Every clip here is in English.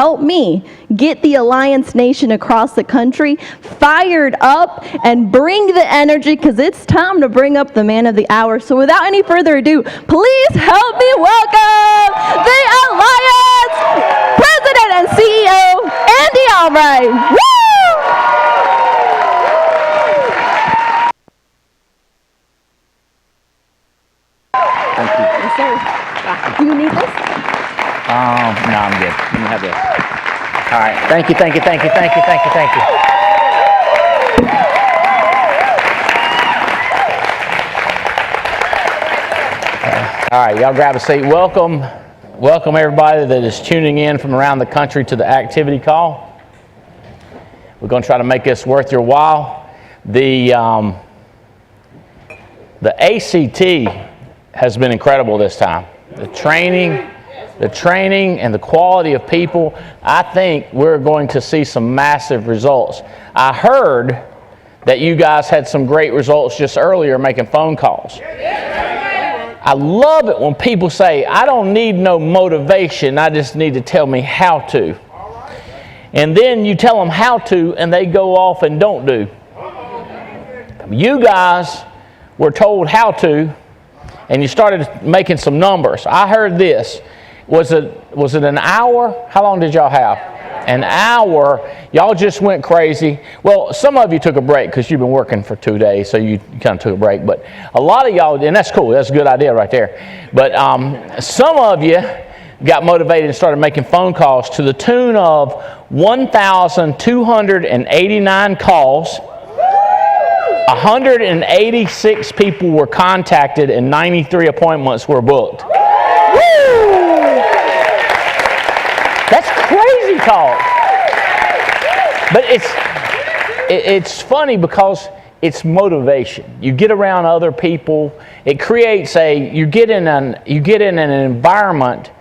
help me get the Alliance Nation across the country fired up and bring the energy, because it's time to bring up the man of the hour. So without any further ado, please help me welcome the Alliance President and CEO, Andy Albright. Woo! Thank you. Yes, sir. Do you need this? No, I'm good. Let me have this. All right. Thank you. All right, y'all grab a seat. Welcome everybody that is tuning in from around the country to the activity call. We're going to try to make this worth your while. The ACT has been incredible this time. The training and the quality of people, I think we're going to see some massive results. I heard that you guys had some great results just earlier making phone calls. I love it when people say, I don't need no motivation, I just need to tell me how to. And then you tell them how to, and they go off and don't do. You guys were told how to, and you started making some numbers. I heard this. Was it an hour? How long did y'all have? An hour. Y'all just went crazy. Well, some of you took a break because you've been working for 2 days, so you kind of took a break. But a lot of y'all, and that's cool. That's a good idea right there. But some of you got motivated and started making phone calls to the tune of 1,289 calls. 186 people were contacted and 93 appointments were booked. Woo! That's crazy talk. But it's funny because it's motivation. You get around other people. It creates you get in an environment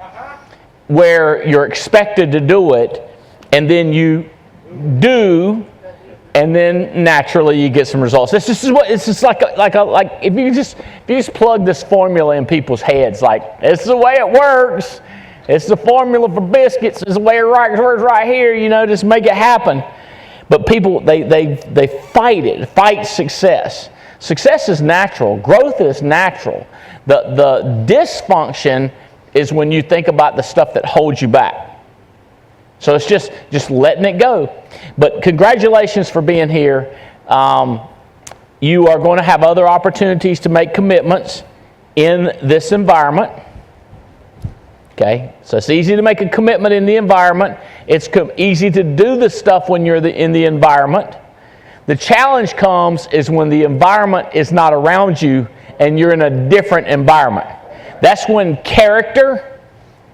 where you're expected to do it, and then you do. And then naturally you get some results. It's just like if you just plug this formula in people's heads, like it's the way it works. It's the formula for biscuits. It's the way it works right here. Just make it happen. But people they fight success. Success is natural. Growth is natural. The dysfunction is when you think about the stuff that holds you back. So it's just letting it go. But congratulations for being here. You are going to have other opportunities to make commitments in this environment. Okay, so it's easy to make a commitment in the environment. It's easy to do the stuff when you're in the environment. The challenge comes is when the environment is not around you and you're in a different environment. That's when character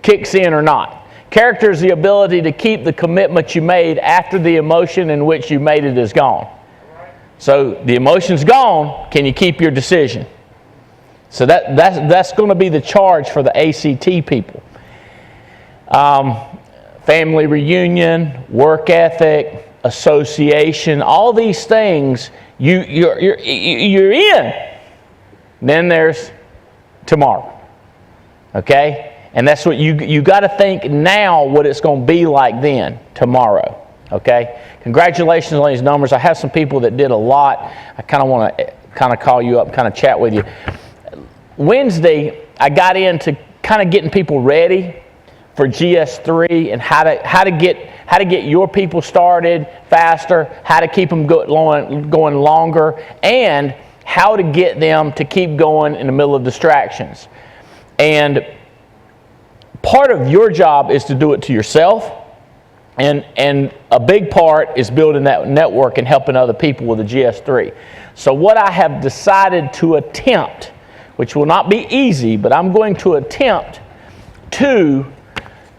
kicks in or not. Character is the ability to keep the commitment you made after the emotion in which you made it is gone. So the emotion's gone, can you keep your decision? So that's going to be the charge for the ACT people. Family reunion, work ethic, association, all these things you're in. Then there's tomorrow. Okay? And that's what you got to think now what it's going to be like then, tomorrow. Okay? Congratulations on these numbers. I have some people that did a lot. I kind of want to call you up, kind of chat with you. Wednesday, I got into kind of getting people ready for GS3 and how to get your people started faster, how to keep them going longer, and how to get them to keep going in the middle of distractions. And part of your job is to do it to yourself, and a big part is building that network and helping other people with the GS3. So what I have decided to attempt, which will not be easy, but I'm going to attempt to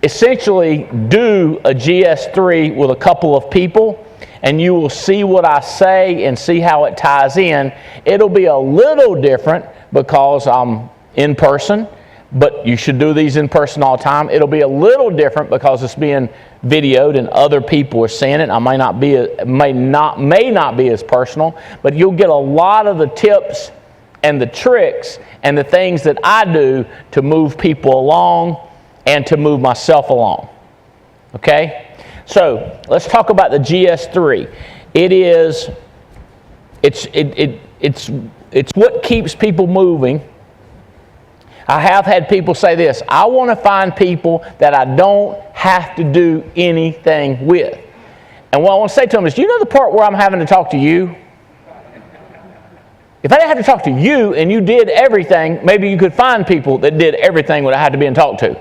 essentially do a GS3 with a couple of people, and you will see what I say and see how it ties in. It'll be a little different because I'm in person, but you should do these in person all the time. It'll be a little different because it's being videoed and other people are seeing it. I may not be as personal, but you'll get a lot of the tips and the tricks and the things that I do to move people along and to move myself along. Okay? So let's talk about the GS3. It's what keeps people moving. I have had people say this: I want to find people that I don't have to do anything with. And what I want to say to them is, do you know the part where I'm having to talk to you? If I didn't have to talk to you and you did everything, maybe you could find people that did everything without having to be talked to.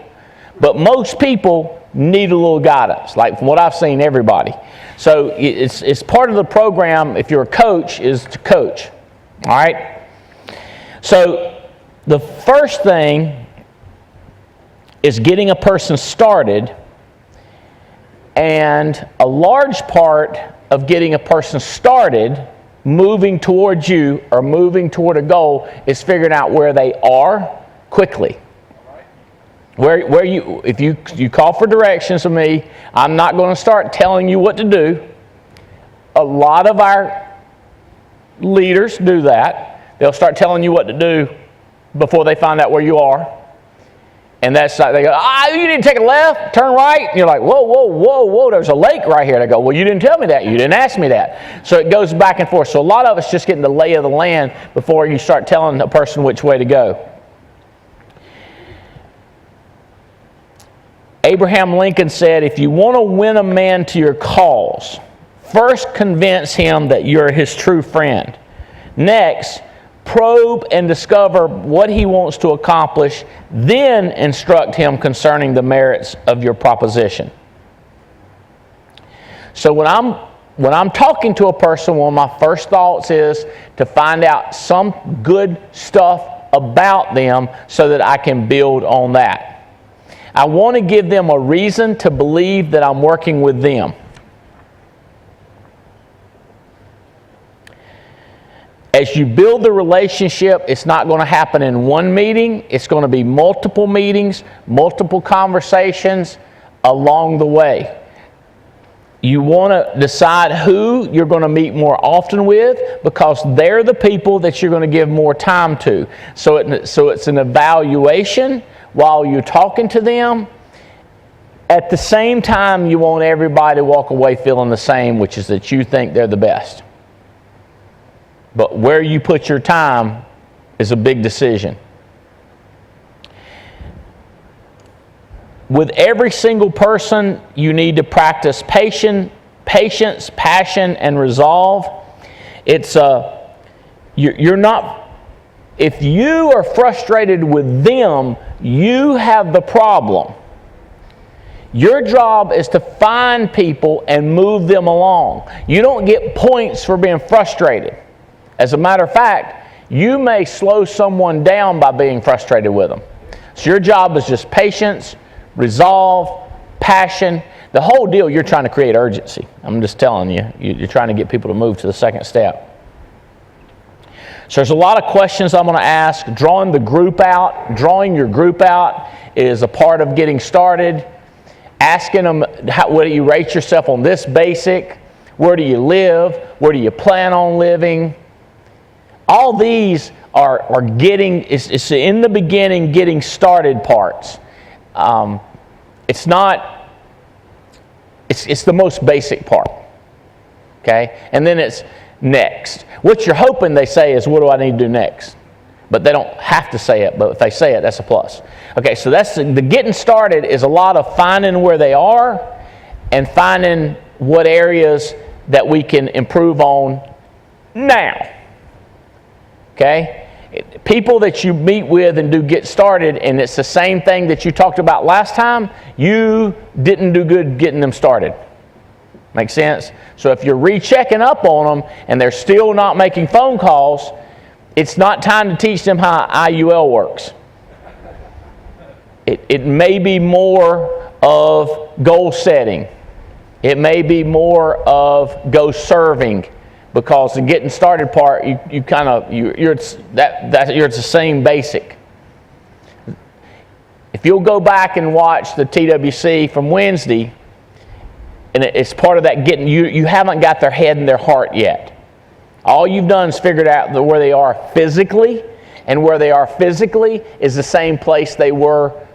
But most people need a little guidance, like from what I've seen, everybody. So it's part of the program, if you're a coach, is to coach. All right? So the first thing is getting a person started, and a large part of getting a person started, moving towards you or moving toward a goal, is figuring out where they are quickly. Where you, if you call for directions from me, I'm not going to start telling you what to do. A lot of our leaders do that. They'll start telling you what to do before they find out where you are. And that's like, they go, you need to take a left, turn right. And you're like, whoa, there's a lake right here. They go, well, you didn't tell me that. You didn't ask me that. So it goes back and forth. So a lot of us just getting the lay of the land before you start telling a person which way to go. Abraham Lincoln said, if you want to win a man to your cause, first convince him that you're his true friend. Next, probe and discover what he wants to accomplish, then instruct him concerning the merits of your proposition. So when I'm talking to a person, one of my first thoughts is to find out some good stuff about them so that I can build on that. I want to give them a reason to believe that I'm working with them. As you build the relationship, it's not going to happen in one meeting. It's going to be multiple meetings, multiple conversations along the way. You want to decide who you're going to meet more often with, because they're the people that you're going to give more time to. So it's an evaluation while you're talking to them. At the same time, you want everybody to walk away feeling the same, which is that you think they're the best. But where you put your time is a big decision. With every single person, you need to practice patience, passion, and resolve. You're not. If you are frustrated with them, you have the problem. Your job is to find people and move them along. You don't get points for being frustrated. As a matter of fact, you may slow someone down by being frustrated with them. So your job is just patience, resolve, passion. The whole deal, you're trying to create urgency. I'm just telling you, you're trying to get people to move to the second step. So there's a lot of questions I'm going to ask. Drawing your group out is a part of getting started. Asking them, what do you rate yourself on this basic? Where do you live? Where do you plan on living? All these are getting, it's in the beginning, getting started parts. It's the most basic part. Okay? And then it's next. What you're hoping they say is, what do I need to do next? But they don't have to say it, but if they say it, that's a plus. Okay, so that's the getting started is a lot of finding where they are and finding what areas that we can improve on now. Okay? People that you meet with and do get started, and it's the same thing that you talked about last time, you didn't do good getting them started. Make sense? So if you're rechecking up on them and they're still not making phone calls, it's not time to teach them how IUL works. It may be more of goal setting. It may be more of go serving, because the getting started part, you're the same basic. If you'll go back and watch the TWC from Wednesday, and it's part of that getting, you haven't got their head and their heart yet. All you've done is figured out where they are physically, and where they are physically is the same place they were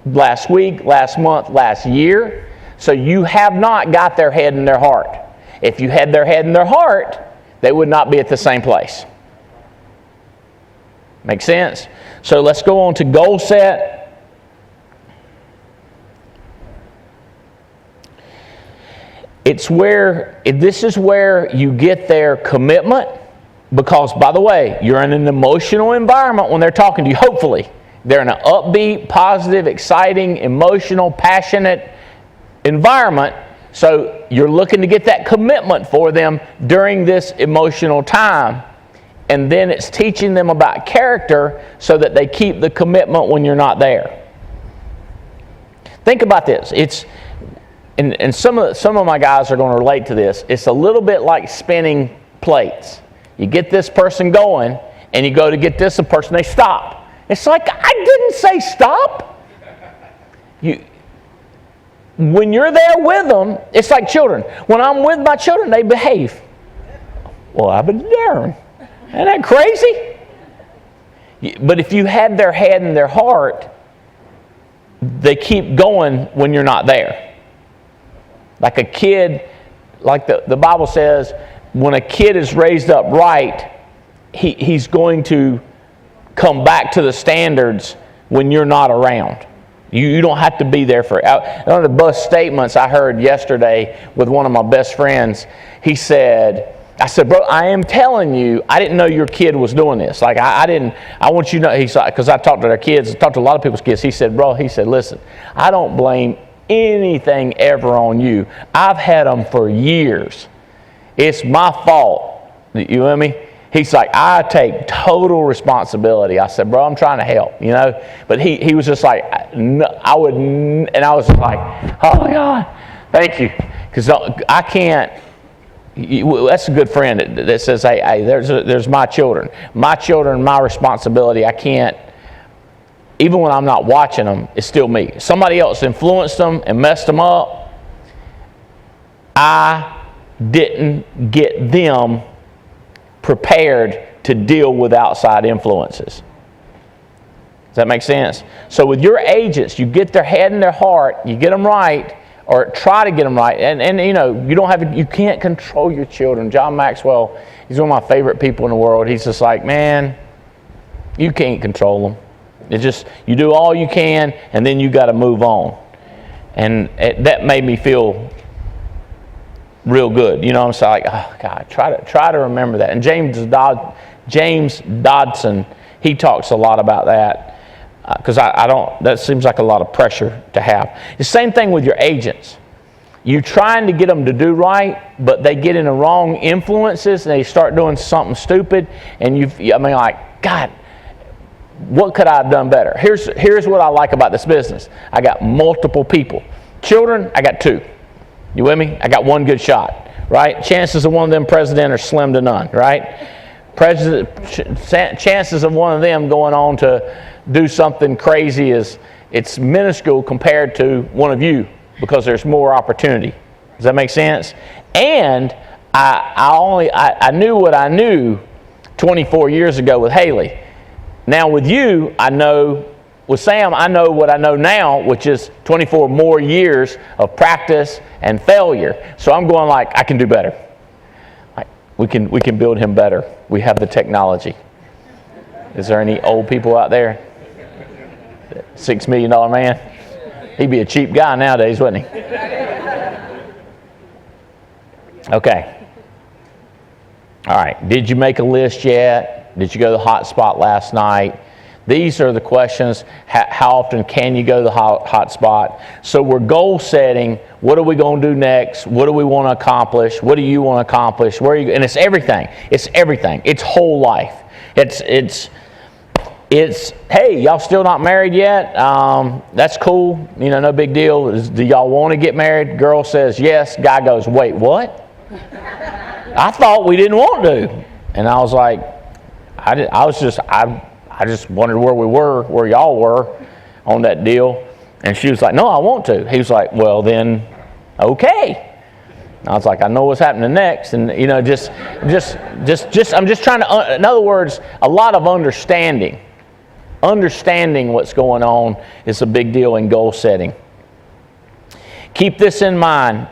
last week, last month, last year. So you have not got their head in their heart. If you had their head in their heart, they would not be at the same place. Make sense? So let's go on to goal set. This is where you get their commitment, because, by the way, you're in an emotional environment when they're talking to you, hopefully. They're in an upbeat, positive, exciting, emotional, passionate environment. So you're looking to get that commitment for them during this emotional time. And then it's teaching them about character so that they keep the commitment when you're not there. Think about this. And some of my guys are going to relate to this. It's a little bit like spinning plates. You get this person going, and you go to get this person, they stop. It's like, I didn't say stop. When you're there with them, it's like children. When I'm with my children, they behave. Well, I've been darn. Isn't that crazy? But if you had their head in their heart, they keep going when you're not there. Like a kid, like the Bible says, when a kid is raised up right, he's going to come back to the standards when you're not around. You don't have to be there for. One of the best statements I heard yesterday with one of my best friends, I said, bro, I am telling you, I didn't know your kid was doing this. Like, I want you to know, he's like, because I talked to their kids, I talked to a lot of people's kids. He said, listen, I don't blame anything ever on you. I've had them for years. It's my fault. You with me? He's like, I take total responsibility. I said, bro, I'm trying to help, But he was just like, no, I would, and I was like, oh my God, thank you. Because I can't, that's a good friend that says, hey, there's my children. My children, my responsibility. I can't, even when I'm not watching them, it's still me. Somebody else influenced them and messed them up. I didn't get them prepared to deal with outside influences. Does that make sense? So with your agents, you get their head and their heart, you get them right, or try to get them right. And you can't control your children. John Maxwell, he's one of my favorite people in the world. He's just like, man, you can't control them. It's just, you do all you can, and then you got to move on. And that made me feel real good. I'm saying, like, oh God, try to remember that. And James Dodson, he talks a lot about that, because that seems like a lot of pressure to have. The same thing with your agents. You're trying to get them to do right, but they get in the wrong influences and they start doing something stupid, and God, what could I have done better? Here's what I like about this business. I got multiple people. Children, I got 2. You with me? I got 1 good shot, right? Chances of one of them president are slim to none, right? Chances of one of them going on to do something crazy it's minuscule compared to one of you, because there's more opportunity. Does that make sense? And I knew what I knew 24 years ago with Haley. Now with you, I know, with Sam, I know what I know now, which is 24 more years of practice and failure. So I'm going like, I can do better. We can build him better. We have the technology. Is there any old people out there? $6 million man? He'd be a cheap guy nowadays, wouldn't he? Okay. All right. Did you make a list yet? Did you go to the hot spot last night? These are the questions. How often can you go to the hot spot? So we're goal setting. What are we going to do next? What do we want to accomplish? What do you want to accomplish? Where are you? And it's everything. It's everything. It's whole life. It's hey, y'all still not married yet? That's cool. No big deal. Do y'all want to get married? Girl says yes. Guy goes, wait, what? I thought we didn't want to. And I was like, I just wondered where y'all were on that deal. And she was like, no, I want to. He was like, well then, okay. And I was like, I know what's happening next. And I'm just trying to, in other words, a lot of understanding. Understanding what's going on is a big deal in goal setting. Keep this in mind.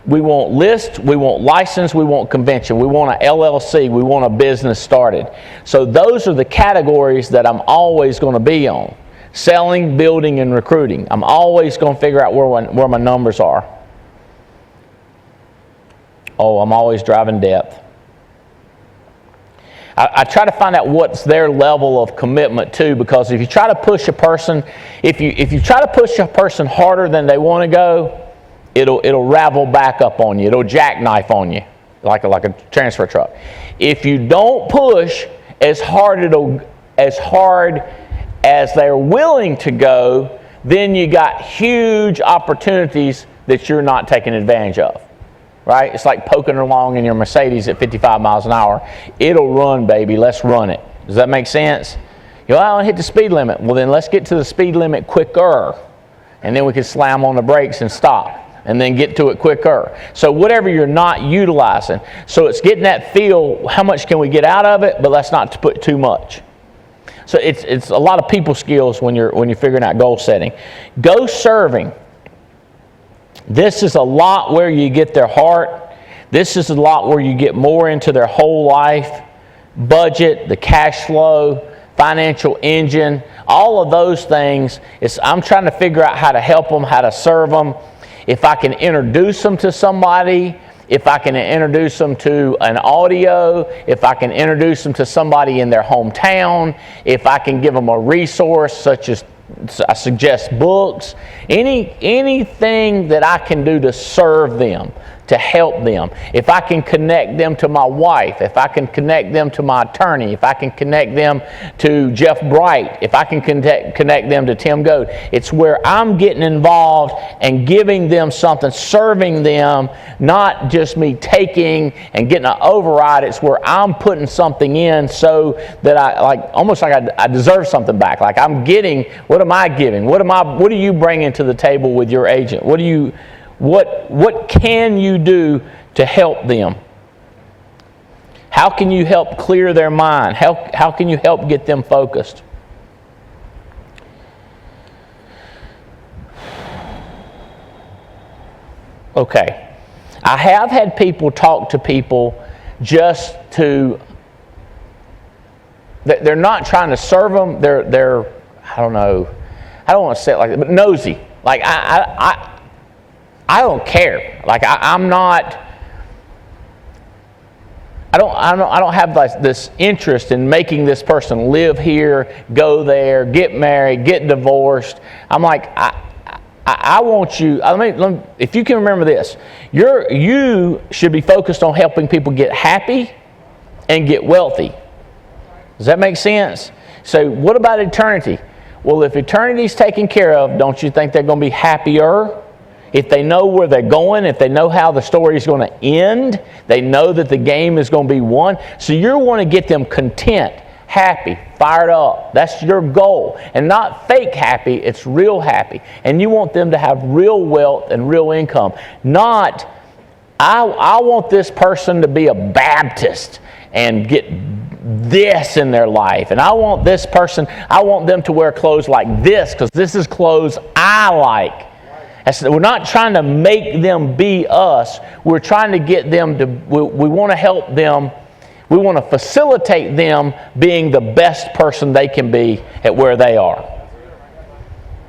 We want list, we want license, we want convention, we want an LLC, we want a business started. So those are the categories that I'm always going to be on. Selling, building, and recruiting. I'm always going to figure out where my numbers are. Oh, I'm always driving depth. I try to find out what's their level of commitment too, because if you try to push a person, if you try to push a person harder than they want to go, it'll ravel back up on you. It'll jackknife on you like a transfer truck. If you don't push as hard as they're willing to go, then you got huge opportunities that you're not taking advantage of. Right? It's like poking along in your Mercedes at 55 miles an hour. It'll run, baby. Let's run it. Does that make sense? I don't hit the speed limit. Well, then let's get to the speed limit quicker. And then we can slam on the brakes and stop. And then get to it quicker. So whatever you're not utilizing. So it's getting that feel, how much can we get out of it, but let's not put too much. So it's a lot of people skills when you're figuring out goal setting. Go serving. This is a lot where you get their heart. This is a lot where you get more into their whole life, budget, the cash flow, financial engine, all of those things. I'm trying to figure out how to help them, how to serve them. If I can introduce them to somebody, if I can introduce them to an audio, if I can introduce them to somebody in their hometown, if I can give them a resource such as I suggest books, anything that I can do to serve them, to help them. If I can connect them to my wife, if I can connect them to my attorney, if I can connect them to Jeff Bright, if I can connect them to Tim Goad, it's where I'm getting involved and giving them something, serving them, not just me taking and getting an override. It's where I'm putting something in so that I deserve something back. Like I'm getting, what am I giving? What are you bringing to the table with your agent? What can you do to help them? How can you help clear their mind? How can you help get them focused? Okay. I have had people talk to people just to, they're not trying to serve them, they're I don't know, I don't want to say it like that, but nosy. Like I don't care. Like I don't have this interest in making this person live here, go there, get married, get divorced. I'm like, I want you. If you can remember this, you should be focused on helping people get happy and get wealthy. Does that make sense? So what about eternity? Well, if eternity's taken care of, don't you think they're going to be happier? If they know where they're going, if they know how the story is going to end, they know that the game is going to be won. So you want to get them content, happy, fired up. That's your goal. And not fake happy, it's real happy. And you want them to have real wealth and real income. Not, I want this person to be a Baptist and get this in their life. And I want this person, I want them to wear clothes like this because this is clothes I like. We're not trying to make them be us. We're trying to get them to, we want to help them. We want to facilitate them being the best person they can be at where they are.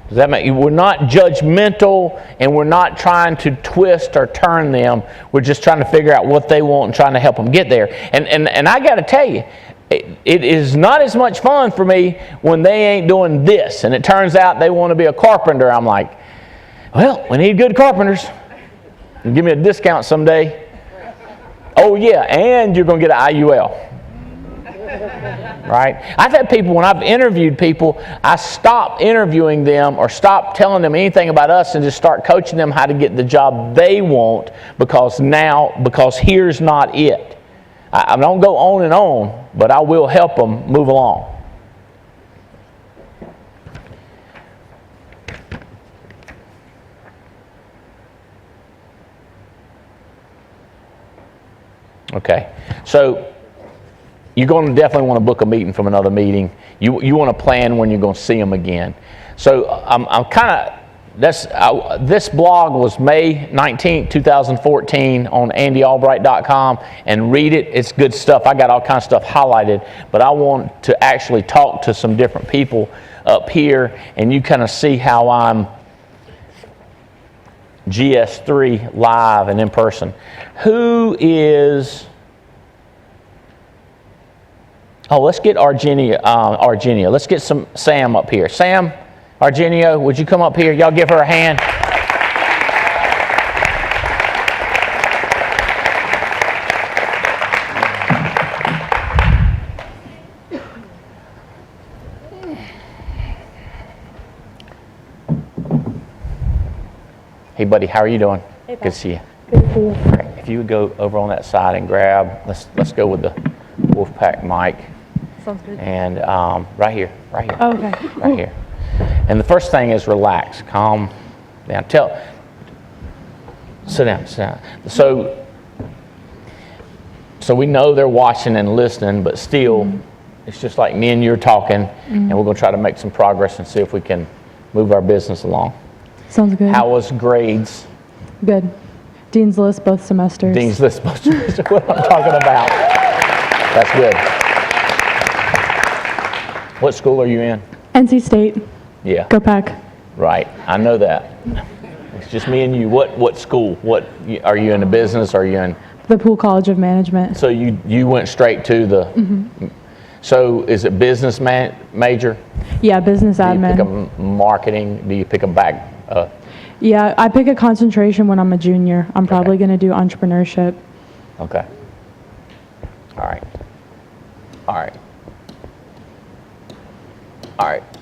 Does that make, we're not judgmental and we're not trying to twist or turn them. We're just trying to figure out what they want and trying to help them get there. And I got to tell you, it is not as much fun for me when they ain't doing this. And it turns out they want to be a carpenter. I'm like, well, we need good carpenters. Give me a discount someday. Oh, yeah, and you're going to get an IUL. Right? I've had people, when I've interviewed people, I stop interviewing them or stop telling them anything about us and just start coaching them how to get the job they want because here's not it. I don't go on and on, but I will help them move along. Okay, so you're going to definitely want to book a meeting from another meeting. You want to plan when you're going to see them again. So I'm kind of this blog was May 19th, 2014 on andyalbright.com, and read it. It's good stuff. I got all kinds of stuff highlighted, but I want to actually talk to some different people up here, and you kind of see how I'm GS3 live and in person. Who is... Oh, let's get Argenia. Let's get Sam up here. Sam, Argenio, would you come up here? Y'all give her a hand. Hey, buddy, how are you doing? Hey, good to see you. Good to see you. Great. If you would go over on that side and grab, let's go with the Wolfpack mic. Sounds good. And right here. Oh, okay. Right here. And the first thing is relax, calm down. Sit down. So we know they're watching and listening, but still, it's just like me and you're talking, and we're going to try to make some progress and see if we can move our business along. Sounds good. How was grades? Good. Dean's List both semesters. Dean's List both semesters. What I'm talking about. That's good. What school are you in? NC State. Yeah. Go Pack. Right. I know that. It's just me and you. What school? What are you in a business? Are you in? The Poole College of Management. So you went straight to the. So is it business major? Yeah, business admin. Do you pick a marketing? Do you pick a back? Yeah, I pick a concentration when I'm a junior. I'm probably going to do entrepreneurship. Okay. All right.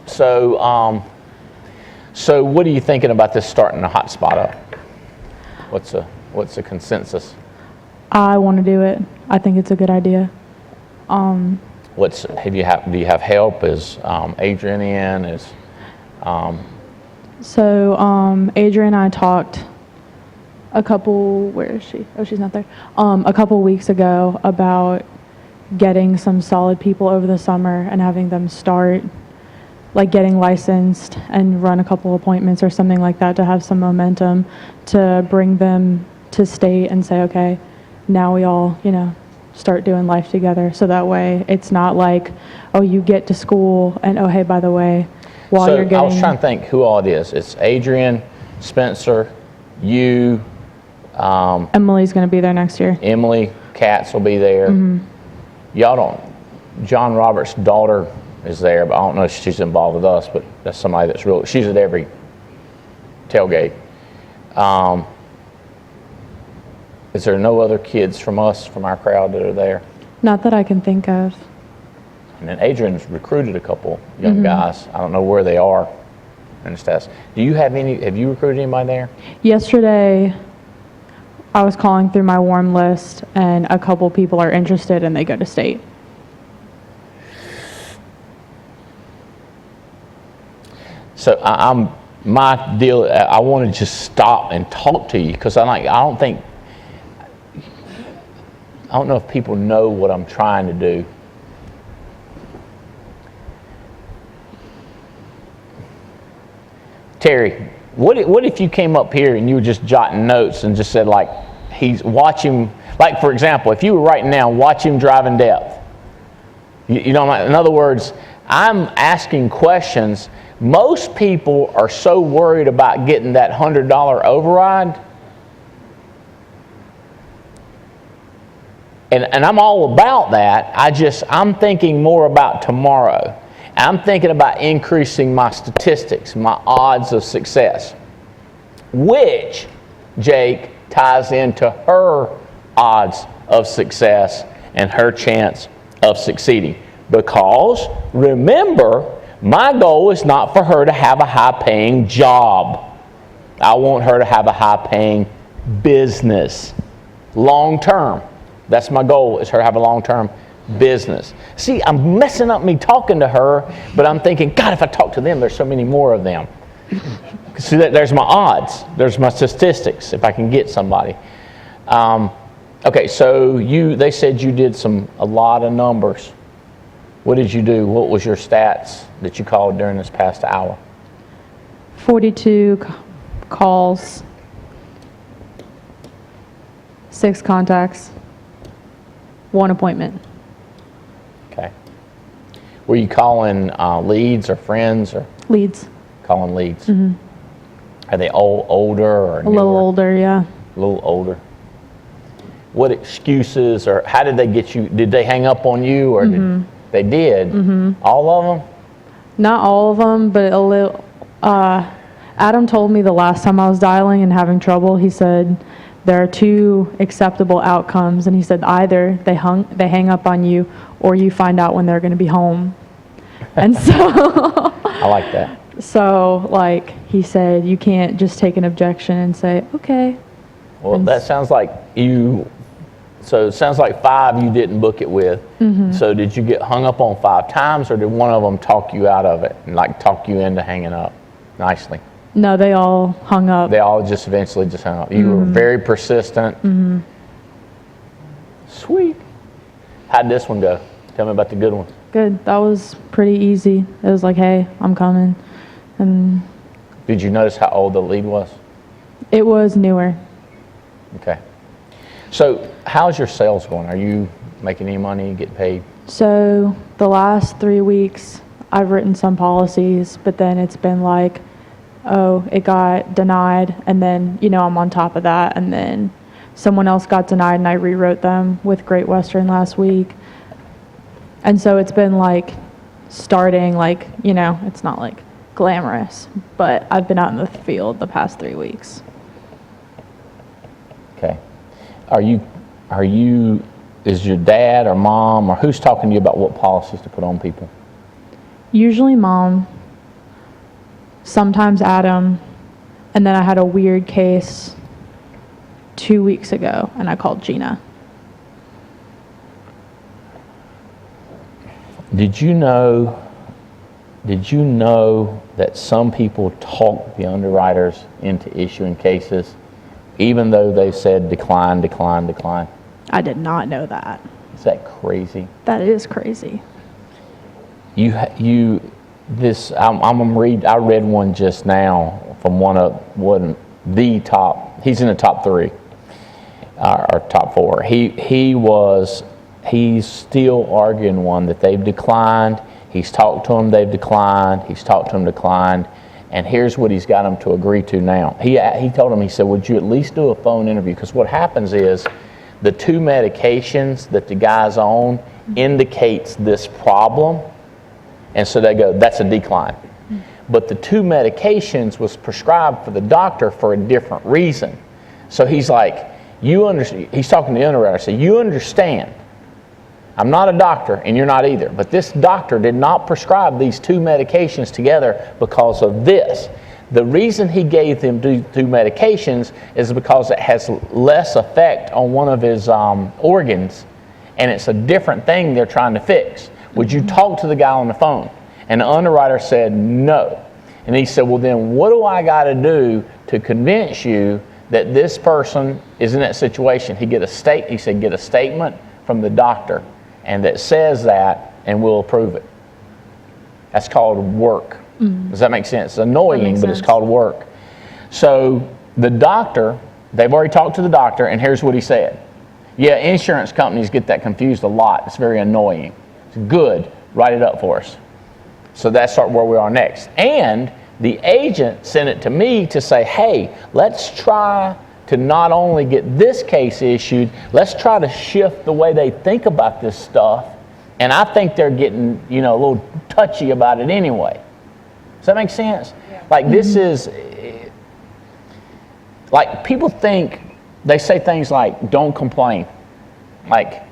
So so what are you thinking about this starting a hot spot up? What's the consensus? I want to do it. I think it's a good idea. Do you have help? Is Adrian in? So Adrian and I talked where is she? Oh, she's not there. A couple weeks ago about getting some solid people over the summer and having them start, like getting licensed and run a couple appointments or something like that to have some momentum to bring them to state and say, okay, now we all, start doing life together. So that way it's not like, oh, you get to school and, oh, hey, by the way, while you're getting... I was trying to think who all it is. It's Adrian, Spencer, you... Emily's going to be there next year. Emily, Katz will be there. Y'all don't... John Roberts' daughter is there, but I don't know if she's involved with us, but that's somebody that's real... She's at every tailgate. Is there no other kids from our crowd that are there? Not that I can think of. And then Adrian's recruited a couple young guys. I don't know where they are in the stats. Have you recruited anybody there? Yesterday, I was calling through my warm list, and a couple people are interested, and they go to state. So my deal, I want to just stop and talk to you because I don't know if people know what I'm trying to do. Terry, what if you came up here and you were just jotting notes and just said watch him, like for example, if you were writing down, watch him drive in depth. In other words, I'm asking questions. Most people are so worried about getting that $100 override. And I'm all about that. I'm thinking more about tomorrow. I'm thinking about increasing my statistics, my odds of success, which, Jake, ties into her odds of success and her chance of succeeding. Because, remember, my goal is not for her to have a high-paying job. I want her to have a high-paying business, long-term. That's my goal, is her to have a long-term business. See, I'm messing up me talking to her, but I'm thinking, God, if I talk to them, there's so many more of them. See, there's my odds. There's my statistics, if I can get somebody. Okay, so they said you did a lot of numbers. What did you do? What was your stats that you called during this past hour? 42 calls, 6 contacts, 1 appointment. Okay. Were you calling leads or friends or Leads. calling leads? Are they older or A little older, yeah. A little older. What excuses or how did they get you? Did they hang up on you or they did? All of them? Not all of them, but a little. Adam told me the last time I was dialing and having trouble, he said there are 2 acceptable outcomes, and he said either they hang up on you or you find out when they're going to be home. And so I like that. So like he said, you can't just take an objection and say, okay. Well, that sounds like so it sounds like 5 you didn't book it with. So did you get hung up on 5 times or did one of them talk you out of it and like talk you into hanging up nicely? No, they all hung up. They all just eventually just hung up. You were very persistent. Sweet. How'd this one go? Tell me about the good ones. Good. That was pretty easy. It was like, hey, I'm coming. And Did you notice how old the lead was? it was newer. Okay. So how's your sales going? Are you making any money, getting paid? So the last 3 weeks, I've written some policies, but then it's been like, oh, it got denied, and then, I'm on top of that, and then someone else got denied, and I rewrote them with Great Western last week. And so it's been like starting, like, it's not like glamorous, but I've been out in the field the past 3 weeks. Okay. Is your dad or mom or who's talking to you about what policies to put on people? Usually Mom, sometimes Adam, and then I had a weird case 2 weeks ago, and I called Gina. Did you know that some people talk the underwriters into issuing cases even though they said decline, decline, decline? I did not know that. Is that crazy? That is crazy. I read one just now from he's in the top 3 or top 4. He's still arguing one that they've declined. He's talked to them, they've declined. He's talked to them, declined. And here's what he's got them to agree to now. He told him, he said, would you at least do a phone interview? Because what happens is the 2 medications that the guy's on indicates this problem. And so they go, that's a decline. But the 2 medications was prescribed for the doctor for a different reason. So he's like, he's talking to the underwriter, so you understand, I'm not a doctor and you're not either, but this doctor did not prescribe these 2 medications together because of this. The reason he gave them 2 medications is because it has less effect on one of his organs, and it's a different thing they're trying to fix. Would you talk to the guy on the phone? And the underwriter said no. And he said, well then what do I got to do to convince you that this person is in that situation? He said get a statement from the doctor and that says that, and we'll approve it. That's called work. Does that make sense? It's annoying, but it's called work. So the doctor, they've already talked to the doctor, and here's what he said. Yeah, insurance companies get that confused a lot. It's very annoying. It's good. Write it up for us. So that's where we are next. And the agent sent it to me to say, hey, let's try to not only get this case issued, let's try to shift the way they think about this stuff. And I think they're getting, a little touchy about it anyway. Does that make sense? Yeah. Like this is, like people think, they say things like, don't complain. Like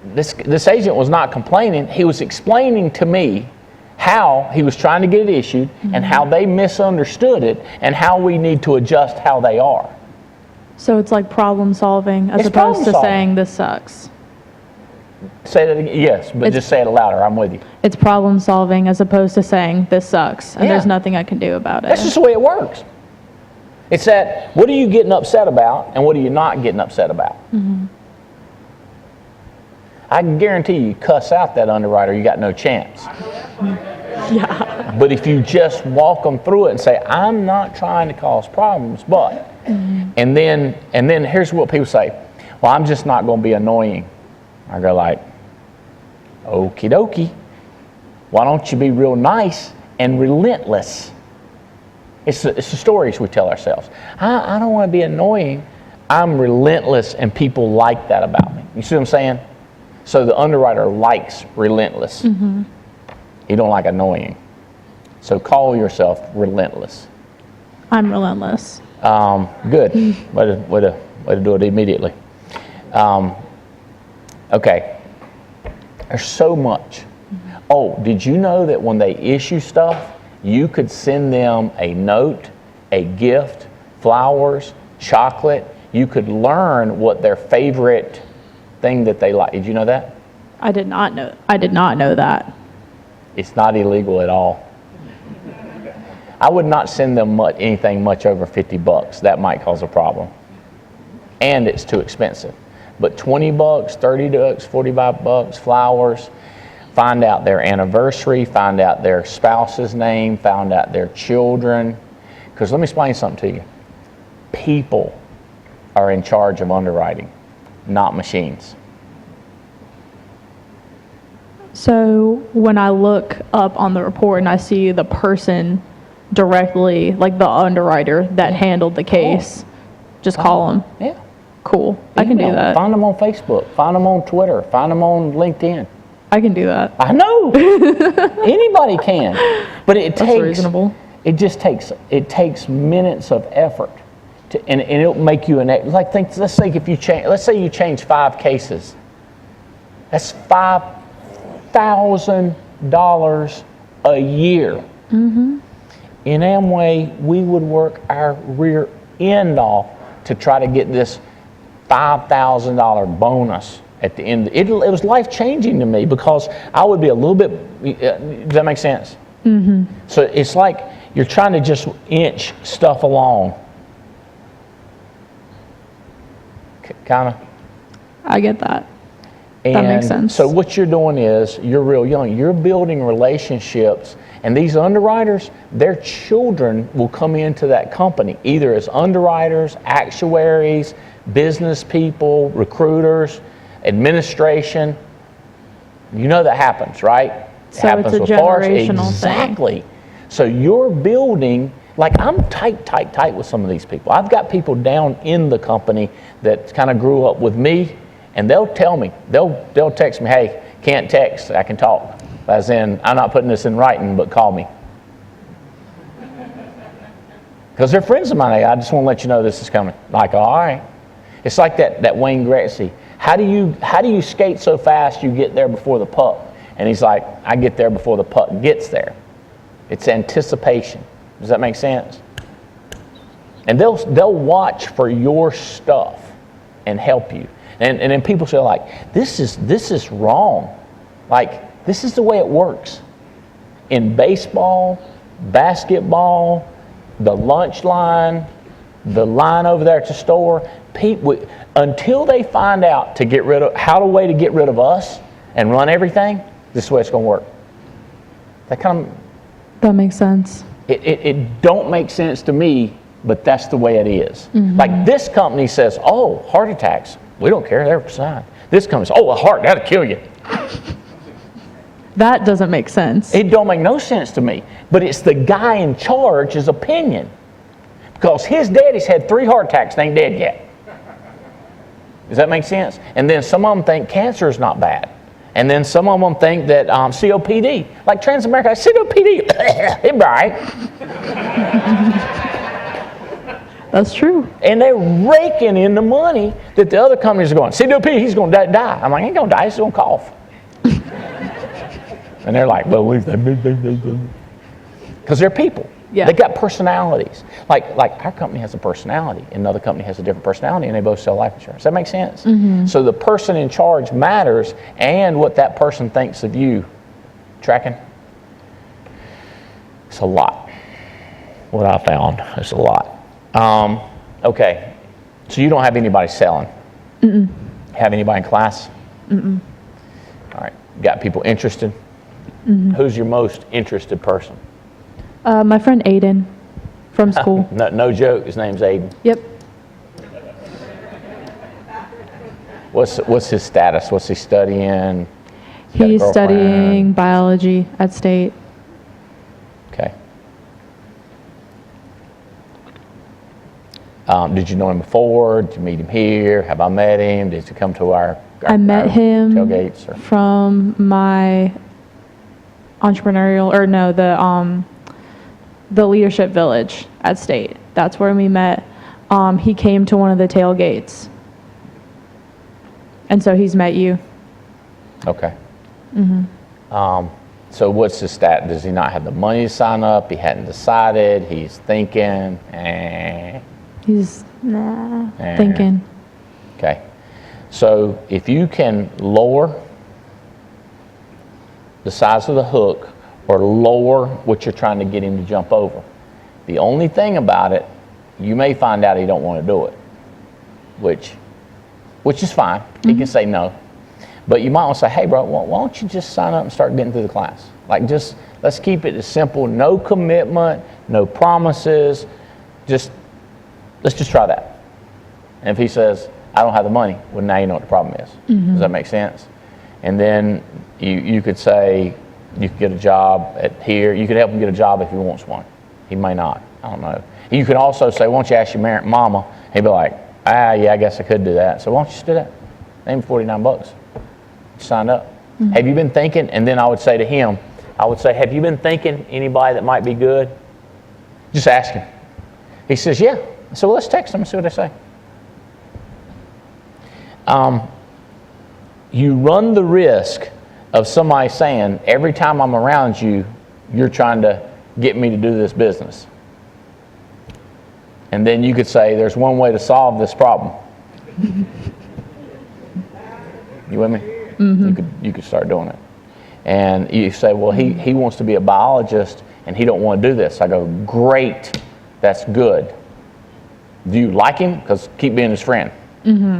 this agent was not complaining. He was explaining to me how he was trying to get it issued and how they misunderstood it and how we need to adjust how they are. So it's like problem solving as opposed to saying this sucks. Say that again. Yes, but just say it louder. I'm with you. It's problem solving as opposed to saying this sucks and there's nothing I can do about it. That's just the way it works. It's that, what are you getting upset about and what are you not getting upset about? I can guarantee you cuss out that underwriter, you got no chance. Yeah. But if you just walk them through it and say, I'm not trying to cause problems, but, and then here's what people say, well, I'm just not going to be annoying. I go like, okie dokie. Why don't you be real nice and relentless? It's the stories we tell ourselves. I don't want to be annoying. I'm relentless, and people like that about me. You see what I'm saying? So the underwriter likes relentless. You don't like annoying. So call yourself relentless. I'm relentless. Good. Way to do it immediately. Okay. There's so much. Oh, did you know that when they issue stuff, you could send them a note, a gift, flowers, chocolate. You could learn what their favorite thing that they like. Did you know that? I did not know that. It's not illegal at all. I would not send them anything much over $50. That might cause a problem. And it's too expensive. But $20, $30, $45, flowers, find out their anniversary, find out their spouse's name, find out their children. Because let me explain something to you. People are in charge of underwriting, not machines. So when I look up on the report and I see the person directly, like the underwriter that handled the case, just call them. Yeah. Cool. I can do Email. that. Find them on Facebook. Find them on Twitter. Find them on LinkedIn. I can do that. I know. Anybody can. But it That's takes reasonable. It takes minutes of effort. And it'll make you let's say you change 5 cases. That's $5,000 a year. In Amway, we would work our rear end off to try to get this $5,000 bonus at the end. It was life-changing to me because I would be a little bit, does that make sense? So it's like you're trying to just inch stuff along. Kind of. I get that. And that makes sense. So what you're doing is you're real young. You're building relationships, and these underwriters, their children will come into that company either as underwriters, actuaries, business people, recruiters, administration. You know that happens, right? So it happens it's a with ours. generational Exactly. So you're building. Like I'm tight with some of these people. I've got people down in the company that kind of grew up with me, and they'll tell me, they'll text me, hey, can't text, I can talk. As in, I'm not putting this in writing, but call me. Because they're friends of mine. I just want to let you know this is coming. Like, all right. It's like that Wayne Gretzky. How do you skate so fast you get there before the puck? And he's like, I get there before the puck gets there. It's anticipation. Does that make sense? And they'll watch for your stuff and help you. And then people say like, this is wrong. Like, this is the way it works. In baseball, basketball, the lunch line, the line over there at the store, people, until they find out to get rid of how the way to get rid of us and run everything, this is the way it's going to work. That makes sense. It don't make sense to me, but that's the way it is. Like this company says, oh, heart attacks, we don't care, they're fine. This company says, oh, a heart, that'll kill you. That doesn't make sense. It don't make no sense to me, but it's the guy in charge's opinion. Because his daddy's had 3 heart attacks and ain't dead yet. Does that make sense? And then some of them think cancer is not bad. And then some of them think that COPD, like Transamerica, COPD, it's right. That's true. And they're raking in the money that the other companies are going, COPD, he's going to die. I'm like, he ain't going to die, he's going to cough. And they're like, well, because they're people. Yeah. They got personalities. Like our company has a personality, and another company has a different personality, and they both sell life insurance. Does that make sense? So the person in charge matters, and what that person thinks of you. Tracking? It's a lot. What I found is a lot. Okay, so you don't have anybody selling? Have anybody in class? All right, got people interested? Who's your most interested person? My friend Aiden from school. No joke, his name's Aiden. Yep. What's his status? What's he studying? Got a He's girlfriend? studying biology at State. Okay. Did you know him before? Did you meet him here? Have I met him? Did you come to our I met him tailgates? Or? from my entrepreneurial, or no, the leadership village at State. That's where we met. He came to one of the tailgates. And so he's met you. Okay. So what's his stat? Does he not have the money to sign up? He hadn't decided. He's thinking. He's thinking. Okay. So if you can lower the size of the hook or lower what you're trying to get him to jump over, the only thing about it, you may find out he don't want to do it, which is fine. He can say no. But you might want to say, hey, bro, why don't you just sign up and start getting through the class? Like, just let's keep it as simple. No commitment, no promises. Let's just try that. And if he says, I don't have the money, well, now you know what the problem is. Does that make sense? And then you could say, you could get a job at here. You could help him get a job if he wants one. He may not. I don't know. You could also say, why don't you ask your mama? He'd be like, yeah, I guess I could do that. So why don't you just do that? Name $49. Signed up. Have you been thinking? And then I would say to him, have you been thinking anybody that might be good? Just ask him. He says, yeah. So let's text them and see what they say. You run the risk of somebody saying, every time I'm around you, you're trying to get me to do this business. And then you could say, there's one way to solve this problem. You with me? You could start doing it. And you say, well, he wants to be a biologist and he don't want to do this. I go, great, that's good. Do you like him? Because keep being his friend.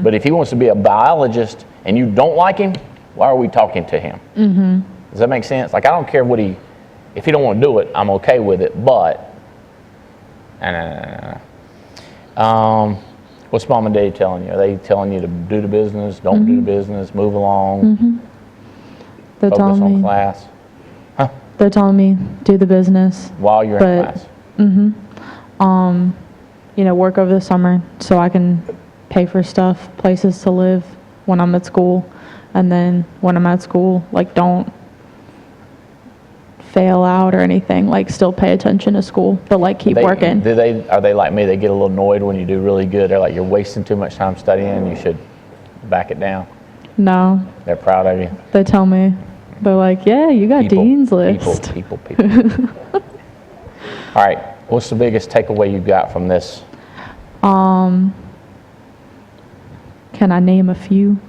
But if he wants to be a biologist and you don't like him, why are we talking to him? Does that make sense? Like, I don't care if he don't want to do it, I'm okay with it, but what's mom and dad telling you? Are they telling you to do the business, don't do the business, move along, They're focus telling on me, class? They're telling me do the business. While you're in class? Work over the summer so I can pay for stuff, places to live when I'm at school. And then when I'm at school, like, don't fail out or anything, like, still pay attention to school, but like keep working. Are they like me? They get a little annoyed when you do really good. They're like, you're wasting too much time studying. You should back it down. No. They're proud of you. They tell me. They're like, yeah, you got Dean's List. People. All right. What's the biggest takeaway you got from this? Can I name a few?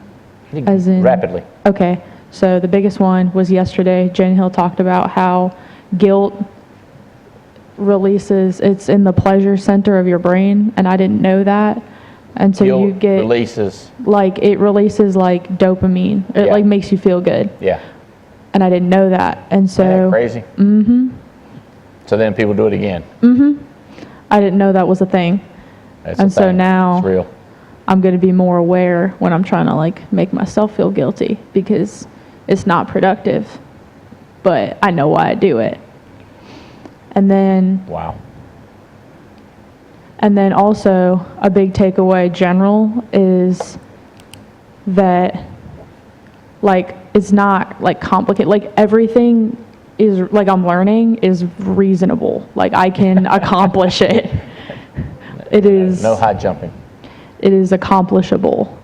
As in, rapidly. Okay. So the biggest one was yesterday. Jen Hill talked about how guilt releases, it's in the pleasure center of your brain, and I didn't know that. And so Guilt you get releases. like, it releases like dopamine. It like makes you feel good. Yeah. And I didn't know that. And so Isn't that crazy? So then people do it again. I didn't know that was a thing. That's And a so thing. now It's real. I'm going to be more aware when I'm trying to like make myself feel guilty, because it's not productive, but I know why I do it. And then Wow. And then also a big takeaway general is that, like, it's not like complicated. Like, everything is, like, I'm learning is reasonable. Like, I can accomplish it. It is. No high jumping. It is accomplishable.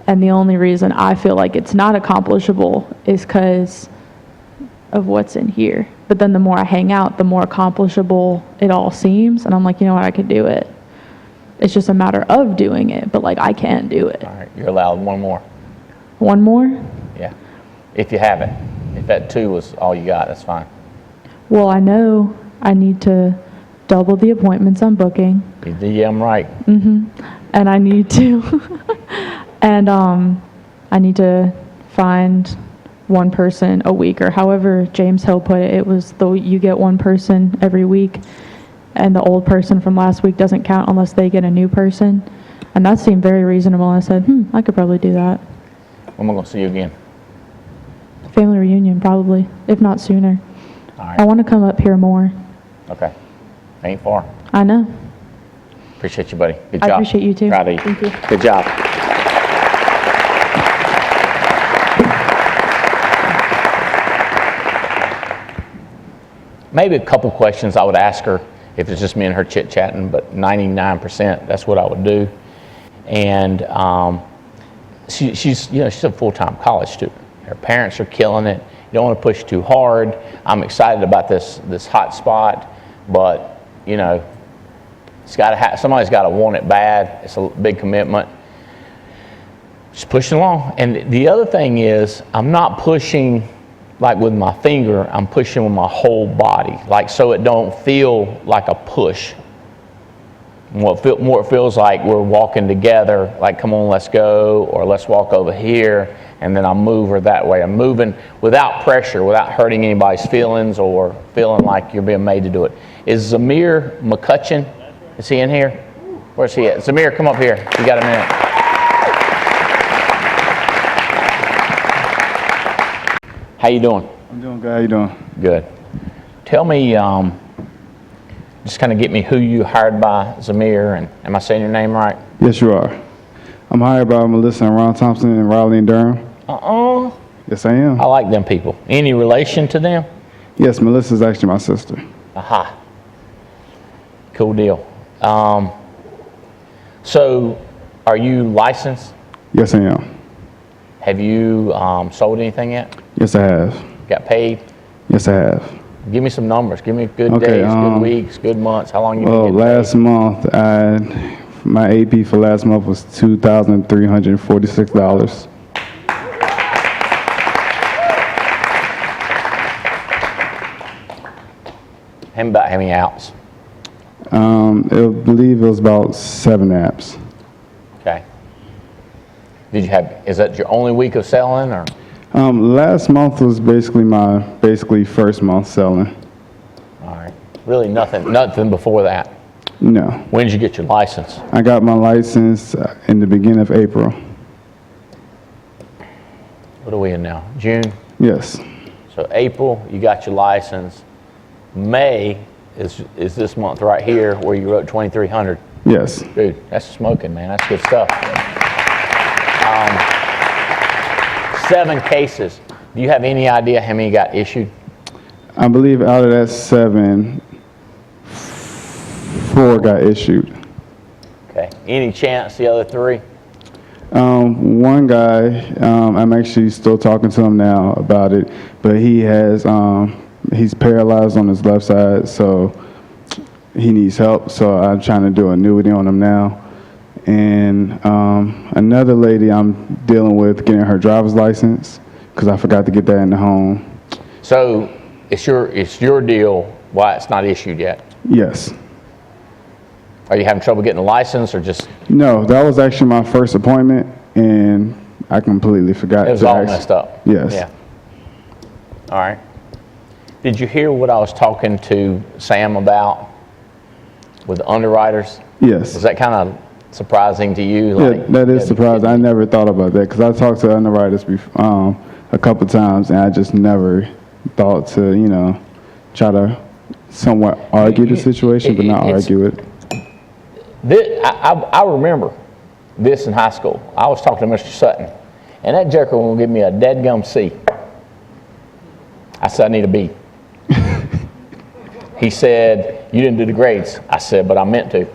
And the only reason I feel like it's not accomplishable is because of what's in here. But then the more I hang out, the more accomplishable it all seems. And I'm like, you know what, I could do it. It's just a matter of doing it, but like, I can do it. All right, you're allowed one more. One more? Yeah, if you have it. If that 2 was all you got, that's fine. Well, I know I need to double the appointments I'm booking. Yeah, I'm right. And I need to, I need to find one person a week, or however James Hill put it. It was you get one person every week, and the old person from last week doesn't count unless they get a new person. And that seemed very reasonable. I said, I could probably do that. When am I going to see you again? Family reunion, probably, if not sooner. All right. I want to come up here more. Okay. Ain't far. I know. Appreciate you, buddy. Good I job. appreciate you too. Proud of you. Thank you. Good job. Maybe a couple questions I would ask her if it's just me and her chit-chatting, but 99% that's what I would do. And she's a full-time college student. Her parents are killing it. You don't want to push too hard. I'm excited about this hot spot, but it's got to somebody's got to want it bad. It's a big commitment. Just pushing along. And the other thing is, I'm not pushing like with my finger. I'm pushing with my whole body, like so it don't feel like a push. More it feels like we're walking together, like come on, let's go, or let's walk over here, and then I'll move her that way. I'm moving without pressure, without hurting anybody's feelings or feeling like you're being made to do it. Is Zamir McCutcheon, is he in here? Where's he at? Zamir, come up here. You got a minute. How you doing? I'm doing good. How you doing? Good. Tell me, just kind of get me who you hired by Zamir, and am I saying your name right? Yes, you are. I'm hired by Melissa and Ron Thompson in Raleigh and Durham. Yes, I am. I like them people. Any relation to them? Yes, Melissa's actually my sister. Aha. Cool deal. So, are you licensed? Yes, I am. Have you sold anything yet? Yes, I have. Got paid? Yes, I have. Give me some numbers. Give me good Okay, days, good weeks, good months. How long you been Well, getting last paid? month, my AP for last month was $2,346. About how many apps? I believe it was about 7 apps. Okay. Is that your only week of selling, or? Last month was basically my first month selling. All right. Really nothing before that. No. When did you get your license? I got my license in the beginning of April. What are we in now? June? Yes. So April, you got your license. May is this month right here where you wrote 2,300. Yes. Dude, that's smoking, man. That's good stuff. 7 cases. Do you have any idea how many got issued? I believe out of that 7, 4 got issued. Okay. Any chance the other 3? One guy, I'm actually still talking to him now about it, but he has, he's paralyzed on his left side, so he needs help. So I'm trying to do annuity on him now. And another lady I'm dealing with getting her driver's license because I forgot to get that in the home. So it's your deal why it's not issued yet? Yes. Are you having trouble getting a license or just? No, that was actually my first appointment, and I completely forgot. It was all messed up. Yes. Yeah. All right. Did you hear what I was talking to Sam about with the underwriters? Yes. Was that kind of surprising to you? Yeah, that is surprising. I never thought about that because I talked to underwriters before, a couple times, and I just never thought to, try to somewhat argue the situation, but not argue it. I remember this in high school. I was talking to Mr. Sutton, and that joker will give me a deadgum C. I said, I need a B. He said, you didn't do the grades. I said, but I meant to.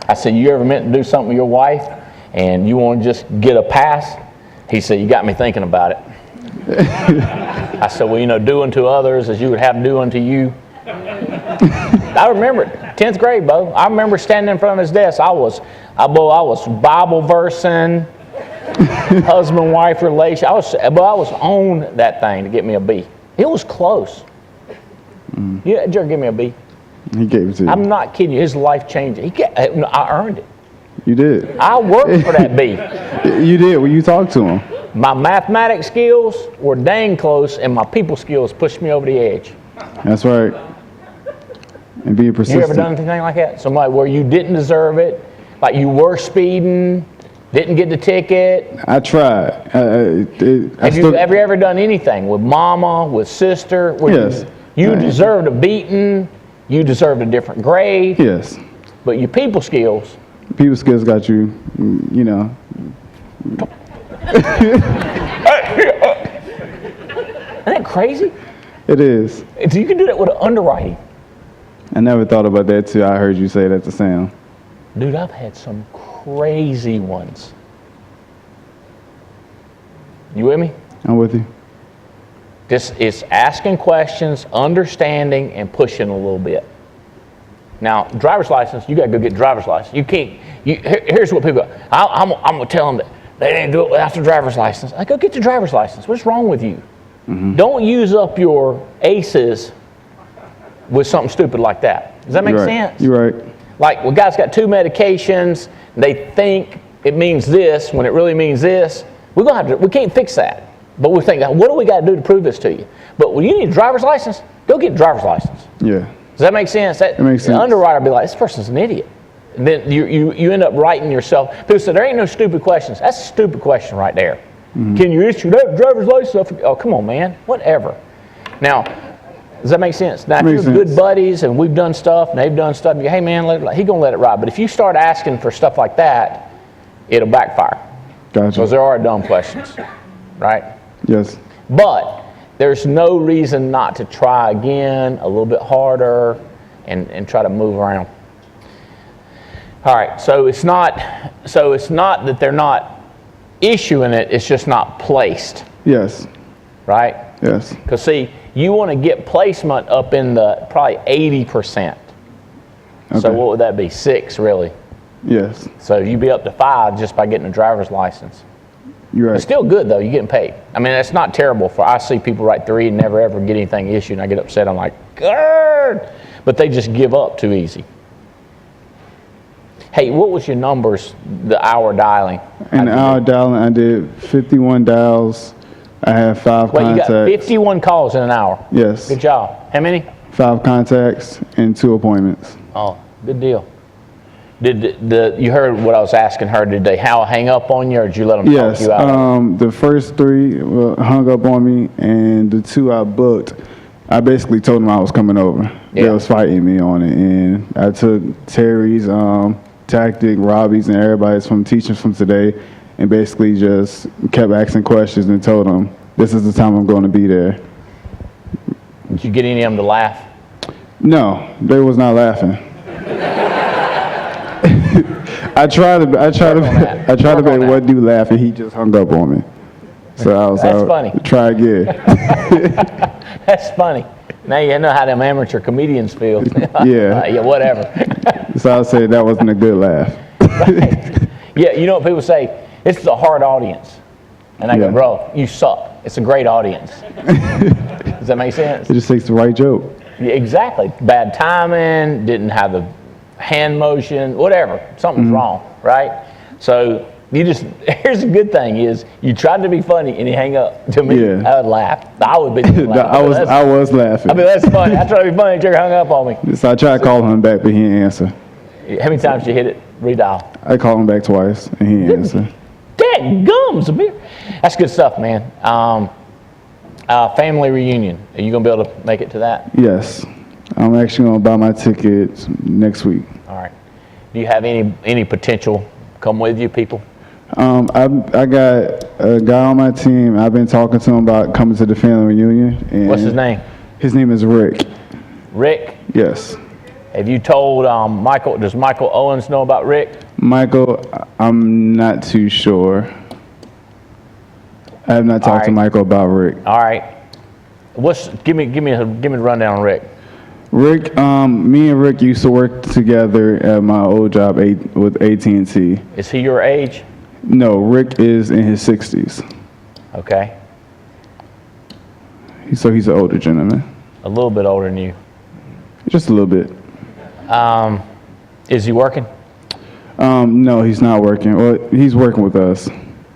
I said, you ever meant to do something with your wife and you want to just get a pass? He said, you got me thinking about it. I said, well, do unto others as you would have do unto you. I remember it, 10th grade, Bo. I remember standing in front of his desk. I was Bible versing, husband-wife relation. I was on that thing to get me a B. It was close. Yeah, Jerry, give me a B. He gave it to you. I'm not kidding you. His life changed. I earned it. You did. I worked for that beat. You did when you talked to him. My mathematics skills were dang close, and my people skills pushed me over the edge. That's right. And being persistent. You ever done anything like that? Somebody where you didn't deserve it, like you were speeding, didn't get the ticket? I tried. Have you ever done anything with mama, with sister? Where Yes. You deserved a beating, you deserved a different grade. Yes. But your people skills. People skills got you, you know. Isn't that crazy? It is. You can do that with underwriting. I never thought about that till I heard you say that to Sam. Dude, I've had some crazy ones. You with me? I'm with you. This is asking questions, understanding, and pushing a little bit. Now, driver's license, you got to go get driver's license. You can't. Here's what people go. I'm going to tell them that they didn't do it without the driver's license. I go get your driver's license. What's wrong with you? Mm-hmm. Don't use up your aces with something stupid like that. Does that make sense? You're right. Like, well, guy's got 2 medications. They think it means this when it really means this. We can't fix that. But we think, what do we got to do to prove this to you? But when you need a driver's license, go get a driver's license. Yeah. Does that make sense? It makes sense. The underwriter will be like, this person's an idiot. And then you end up writing yourself. People say, there ain't no stupid questions. That's a stupid question right there. Mm-hmm. Can you issue that driver's license? Oh, come on, man. Whatever. Now, does that make sense? Now, if you're good buddies and we've done stuff and they've done stuff, you go, hey, man, he's going to let it ride. But if you start asking for stuff like that, it'll backfire. Gotcha. Because there are dumb questions, right? Yes. But there's no reason not to try again, a little bit harder, and try to move around. All right, so it's not that they're not issuing it, it's just not placed. Yes. Right? Yes. Because see, you want to get placement up in the probably 80%. Okay. So what would that be? 6, really? Yes. So you'd be up to 5 just by getting a driver's license. You're right. It's still good though. You're getting paid. I mean, that's not terrible. I see people write 3 and never ever get anything issued, and I get upset. I'm like, Grr! But they just give up too easy. Hey, what was your numbers? The hour dialing. In the hour dialing, I did 51 dials. I had 5 contacts. You got 51 calls in an hour. Yes. Good job. How many? 5 contacts and 2 appointments. Oh, good deal. You heard what I was asking her? Did they hang up on you, or did you let them talk you out? Yes. The first 3 hung up on me, and the 2 I booked, I basically told them I was coming over. Yeah. They was fighting me on it, and I took Terry's tactic, Robbie's, and everybody's from teachers from today, and basically just kept asking questions and told them, this is the time I'm going to be there. Did you get any of them to laugh? No, they was not laughing. I tried to make one dude laugh, and he just hung up on me. So I was That's funny. Try again. That's funny. Now you know how them amateur comedians feel. Yeah. Yeah, whatever. So I would say that wasn't a good laugh. Right. Yeah, you know what people say? This is a hard audience. And I go, bro, you suck. It's a great audience. Does that make sense? It just takes the right joke. Yeah, exactly. Bad timing, didn't have the hand motion, whatever. Something's wrong, right? So here's the good thing is you tried to be funny and he hang up to me. Yeah. I would laugh. I would be laughing. I was laughing. I mean, that's funny. I tried to be funny, Trigger hung up on me. So I tried to call him back, but he didn't answer. How many times did you hit it? Redial. I called him back twice and he didn't answer. Dadgums, Amir. That's good stuff, man. Family reunion. Are you going to be able to make it to that? Yes. I'm actually going to buy my tickets next week. All right. Do you have any potential come with you people? I got a guy on my team. I've been talking to him about coming to the family reunion. And what's his name? His name is Rick. Rick? Yes. Have you told Michael? Does Michael Owens know about Rick? Michael, I'm not too sure. I have not talked to Michael about Rick. All right. Give me the rundown on Rick. Rick, me and Rick used to work together at my old job with AT&T. Is he your age? No, Rick is in his 60s. Okay. So he's an older gentleman. A little bit older than you. Just a little bit. Is he working? No, he's not working. Well, he's working with us.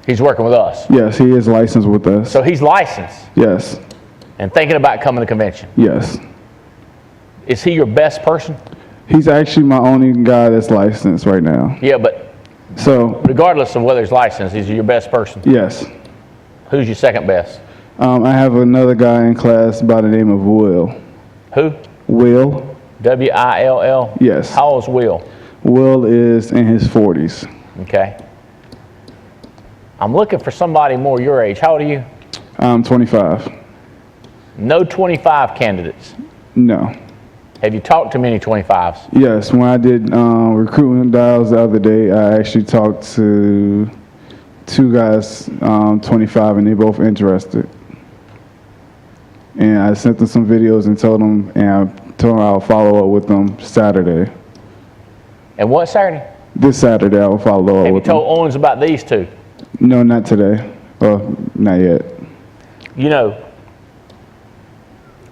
He's working with us. Yes, he is licensed with us. So he's licensed Yes, and thinking about coming to convention. yes. Is he your best person? He's actually my only guy that's licensed right now. Yeah, but So, regardless of whether he's licensed, he's your best person. yes. Who's your second best? I have another guy in class by the name of Will. Who? Will? W-I-L-L? Yes. How old's Will? Will is in his 40s. Okay. I'm looking for somebody more your age. How old are you? I'm 25. No 25 candidates. No. Have you talked to many 25s? Yes, when I did recruitment dials the other day, I actually talked to 2 guys, 25, and they both interested. And I sent them some videos and told them I'll follow up with them Saturday. And what Saturday? This Saturday I'll follow up Have you with them. told Owens about these two? No, not today. Not yet. You know,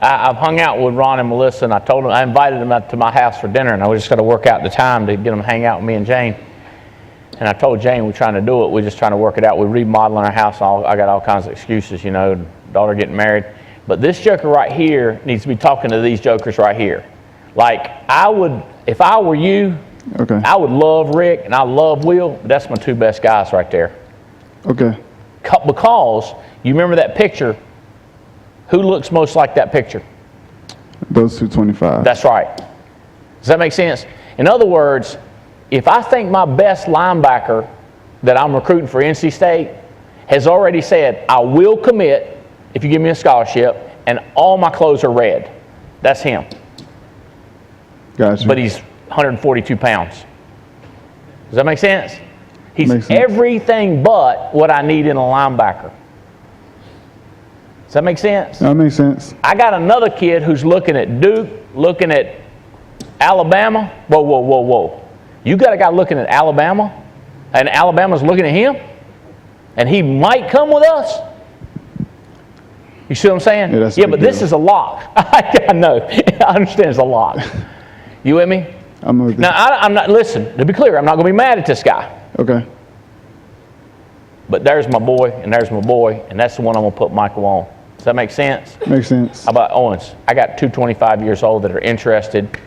I've hung out with Ron and Melissa, and I invited them out to my house for dinner, and I was just going to work out the time to get them to hang out with me and Jane. And I told Jane we're trying to do it. We're just trying to work it out. We're remodeling our house. I got all kinds of excuses, you know, daughter getting married. But this joker right here needs to be talking to these jokers right here. Like, if I were you, Okay. I would love Rick and I love Will, but that's my 2 best guys right there. Okay. Because, you remember that picture, who looks most like that picture? Those 2 25. That's right. Does that make sense? In other words, if I think my best linebacker that I'm recruiting for NC State has already said, I will commit if you give me a scholarship, and all my clothes are red, that's him. Gotcha. But he's 142 pounds. Does that make sense? He's Makes sense. everything but what I need in a linebacker. Does that make sense? That makes sense. I got another kid who's looking at Duke, looking at Alabama. Whoa, whoa, whoa, whoa. You got a guy looking at Alabama, and Alabama's looking at him, and he might come with us. You see what I'm saying? Yeah, that's a big but this deal. is a lock. I know. I understand it's a lock. You with me? I'm with you. Now, I'm not, listen, to be clear, I'm not going to be mad at this guy. Okay. But there's my boy, and there's my boy, and that's the one I'm going to put Michael on. Does that make sense? Makes sense. How about Owens? I got 2 25 years old that are interested.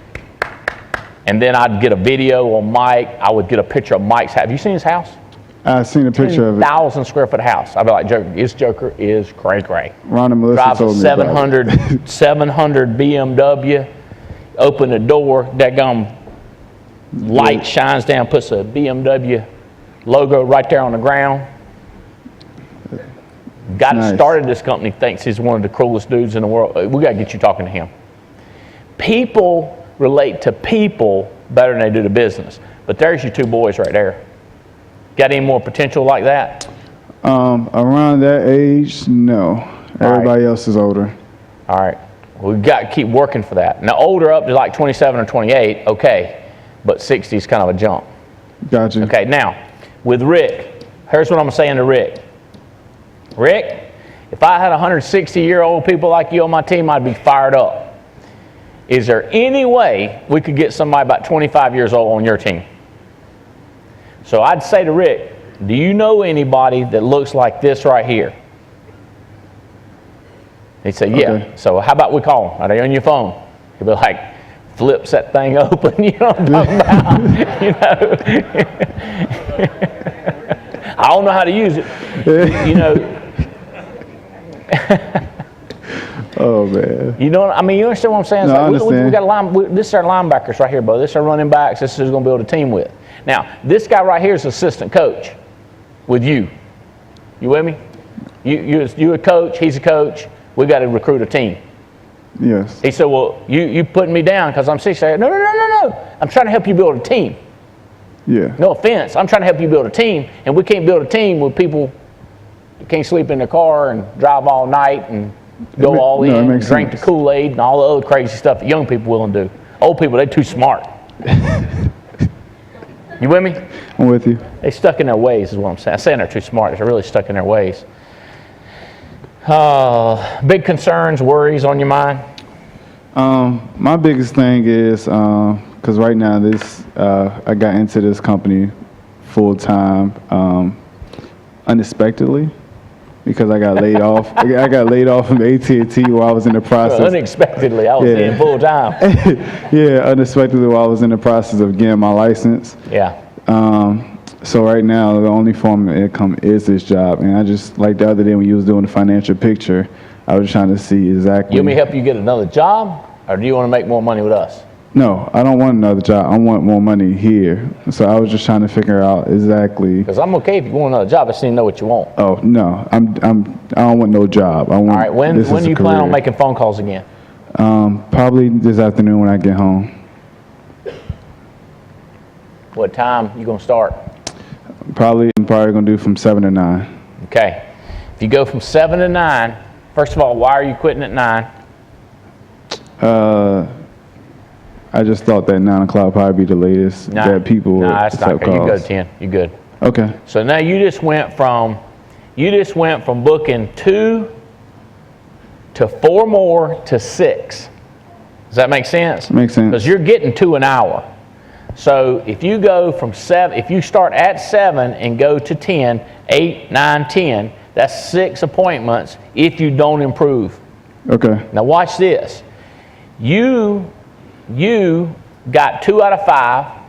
And then I'd get a video on Mike. I would get a picture of Mike's house. Have you seen his house? I seen a picture of it. 1,000 square foot house. I'd be like, this joker is cray-cray. Ron and Melissa Drives a told me about it. 700 BMW. Open the door, that light shines down, puts a BMW logo right there on the ground. Guy that Nice. started this company thinks he's one of the coolest dudes in the world. We got to get you talking to him. People relate to people better than they do to business. But there's your 2 boys right there. Got any more potential like that? Around that age, no. Everybody else is older. All right. We've got to keep working for that. Now, older up to like 27 or 28, okay. But 60 is kind of a jump. Gotcha. Okay, now, with Rick, here's what I'm saying to Rick. Rick, if I had 160-year-old people like you on my team, I'd be fired up. Is there any way we could get somebody about 25 years old on your team? So I'd say to Rick, do you know anybody that looks like this right here? He'd say, yeah. Okay. So how about we call them? Are they on your phone? He'd be like, flips that thing open, you know what I'm talking about? You know? I don't know how to use it. You know. Oh, man. You know, I mean, you understand what I'm saying? It's No, I we understand. got this is our linebackers right here, bro. This is our running backs. This is who's going to build a team with. Now, this guy right here is assistant coach with you. You with me? You a coach, he's a coach. We got to recruit a team. Yes. He said, well, you putting me down because I'm 60. I said, no. I'm trying to help you build a team. Yeah. No offense. I'm trying to help you build a team, and we can't build a team with people who can't sleep in their car and drive all night and go all it in, makes drink sense. the Kool-Aid and all the other crazy stuff that young people will do. Old people, they're too smart. You with me? I'm with you. They stuck in their ways is what I'm saying. I'm saying they're too smart. They're really stuck in their ways. Big concerns, worries on your mind? My biggest thing is Because right now, I got into this company full time unexpectedly because I got laid off. I got laid off from AT&T while I was in the process. Unexpectedly, I was in full time. Yeah, unexpectedly while I was in the process of getting my license. Yeah. So right now, the only form of income is this job. And I just, like the other day when you was doing the financial picture, I was trying to see exactly. You want me to help you get another job, or do you want to make more money with us? No, I don't want another job. I want more money here. So I was just trying to figure out exactly. Because I'm okay if you want another job. I just need to know what you want. Oh, no. I don't want no job. I want. All right. When do you plan on making phone calls again? Probably this afternoon when I get home. What time you going to start? I'm probably going to do from 7 to 9. Okay. If you go from 7 to 9, first of all, why are you quitting at 9? I just thought that 9 o'clock would probably be the latest that people would that's not good. You go to 10. You're good. Okay. So now you just went from booking 2 to 4 more to 6. Does that make sense? Makes sense. Because you're getting 2 an hour. So if you go from 7, if you start at 7 and go to 10, 8, 9, 10, that's 6 appointments if you don't improve. Okay. Now watch this. You got 2 out of 5.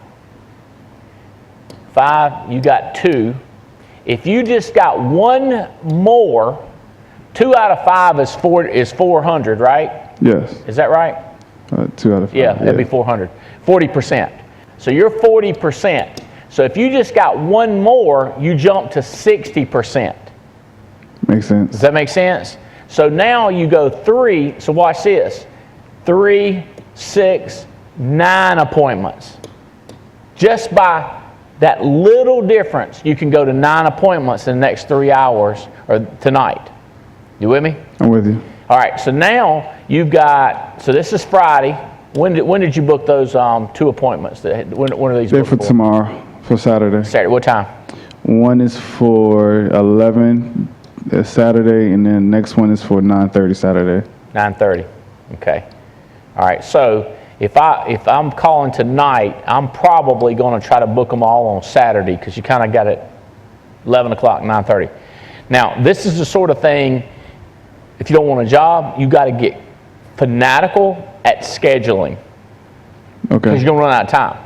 5, you got 2. If you just got 1 more, 2 out of 5 is 400, right? Yes. Is that right? 2 out of 5. Yeah, that'd be 400. 40%. So you're 40%. So if you just got 1 more, you jump to 60%. Makes sense. Does that make sense? So now you go 3. So watch this. 3, 6, 9 appointments. Just by that little difference, you can go to 9 appointments in the next 3 hours or tonight. You with me? I'm with you. All right. So now you've got. So this is Friday. When did you book those 2 appointments? When are these? They're for tomorrow, for Saturday. Saturday. What time? One is for 11 Saturday, and then next one is for 9:30 Saturday. 9:30. Okay. All right. So if I'm calling tonight, I'm probably going to try to book them all on Saturday because you kind of got it 11 o'clock, 9:30. Now this is the sort of thing. If you don't want a job, you got to get fanatical at scheduling. Okay. Because you're going to run out of time.